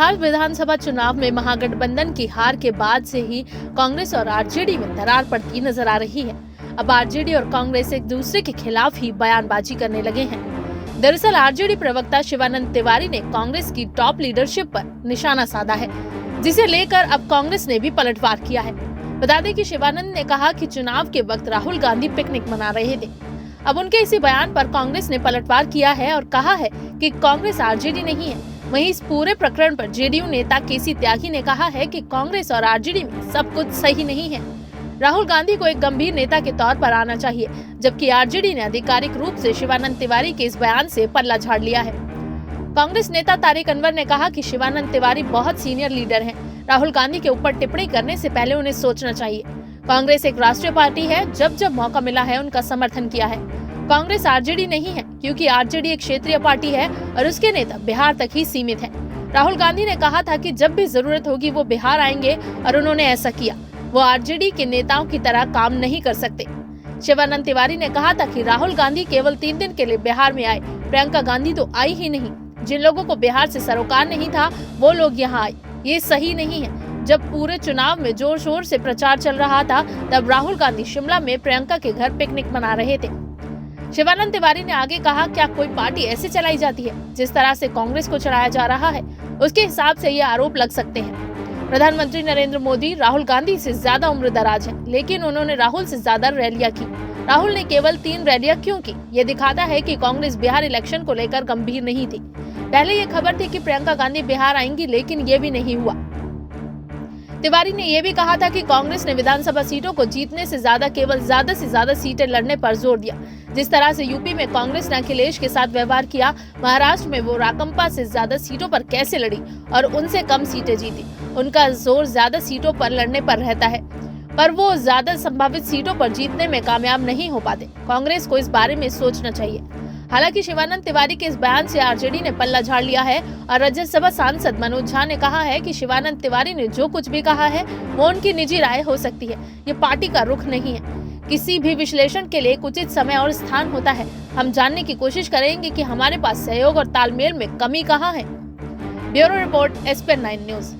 बिहार विधानसभा चुनाव में महागठबंधन की हार के बाद से ही कांग्रेस और आरजेडी में दरार पड़ती नजर आ रही है। अब आरजेडी और कांग्रेस एक दूसरे के खिलाफ ही बयानबाजी करने लगे हैं। दरअसल आरजेडी प्रवक्ता शिवानंद तिवारी ने कांग्रेस की टॉप लीडरशिप पर निशाना साधा है, जिसे लेकर अब कांग्रेस ने भी पलटवार किया है। बता दें कि शिवानंद ने कहा कि चुनाव के वक्त राहुल गांधी पिकनिक मना रहे थे। अब उनके इसी बयान पर कांग्रेस ने पलटवार किया है और कहा है कि कांग्रेस आरजेडी नहीं है। वहीं इस पूरे प्रकरण पर जेडीयू नेता केसी त्यागी ने कहा है कि कांग्रेस और आरजेडी में सब कुछ सही नहीं है। राहुल गांधी को एक गंभीर नेता के तौर पर आना चाहिए, जबकि आरजेडी ने आधिकारिक रूप से शिवानंद तिवारी के इस बयान से पल्ला झाड़ लिया है। कांग्रेस नेता तारिक अनवर ने कहा कि शिवानंद तिवारी बहुत सीनियर लीडर हैं। राहुल गांधी के ऊपर टिप्पणी करने से पहले उन्हें सोचना चाहिए। कांग्रेस एक राष्ट्रीय पार्टी है, जब जब मौका मिला है उनका समर्थन किया है। कांग्रेस आरजेडी नहीं है, क्योंकि आरजेडी एक क्षेत्रीय पार्टी है और उसके नेता बिहार तक ही सीमित हैं। राहुल गांधी ने कहा था कि जब भी जरूरत होगी वो बिहार आएंगे और उन्होंने ऐसा किया। वो आरजेडी के नेताओं की तरह काम नहीं कर सकते। शिवानंद तिवारी ने कहा था कि राहुल गांधी केवल 3 दिन के लिए बिहार में आए, प्रियंका गांधी तो आई ही नहीं। जिन लोगों को बिहार से सरोकार नहीं था वो लोग यहाँ आए, ये सही नहीं है। जब पूरे चुनाव में जोर शोर से प्रचार चल रहा था, तब राहुल गांधी शिमला में प्रियंका के घर पिकनिक मना रहे थे। शिवानंद तिवारी ने आगे कहा, क्या कोई पार्टी ऐसे चलाई जाती है? जिस तरह से कांग्रेस को चलाया जा रहा है, उसके हिसाब से ये आरोप लग सकते हैं। प्रधानमंत्री नरेंद्र मोदी राहुल गांधी से ज्यादा उम्र दराज है, लेकिन उन्होंने राहुल से ज्यादा रैलियां की। राहुल ने केवल 3 रैलियां क्यों की? ये दिखाता है कि कांग्रेस बिहार इलेक्शन को लेकर गंभीर नहीं थी। पहले ये खबर थी कि प्रियंका गांधी बिहार आएंगी, लेकिन ये भी नहीं हुआ। तिवारी ने यह भी कहा था कि कांग्रेस ने विधानसभा सीटों को जीतने से ज्यादा केवल ज्यादा से ज्यादा सीटें लड़ने पर जोर दिया। जिस तरह से यूपी में कांग्रेस ने अखिलेश के साथ व्यवहार किया, महाराष्ट्र में वो राकंपा से ज्यादा सीटों पर कैसे लड़ी और उनसे कम सीटें जीती। उनका जोर ज्यादा सीटों पर लड़ने पर रहता है, पर वो ज्यादा संभावित सीटों पर जीतने में कामयाब नहीं हो पाते। कांग्रेस को इस बारे में सोचना चाहिए। हालांकि शिवानंद तिवारी के इस बयान से आरजेडी ने पल्ला झाड़ लिया है और राज्यसभा सांसद मनोज झा ने कहा है कि शिवानंद तिवारी ने जो कुछ भी कहा है वो उनकी निजी राय हो सकती है, ये पार्टी का रुख नहीं है। किसी भी विश्लेषण के लिए एक उचित समय और स्थान होता है। हम जानने की कोशिश करेंगे कि हमारे पास सहयोग और तालमेल में कमी कहाँ है। Bureau report, ESPN 9 news.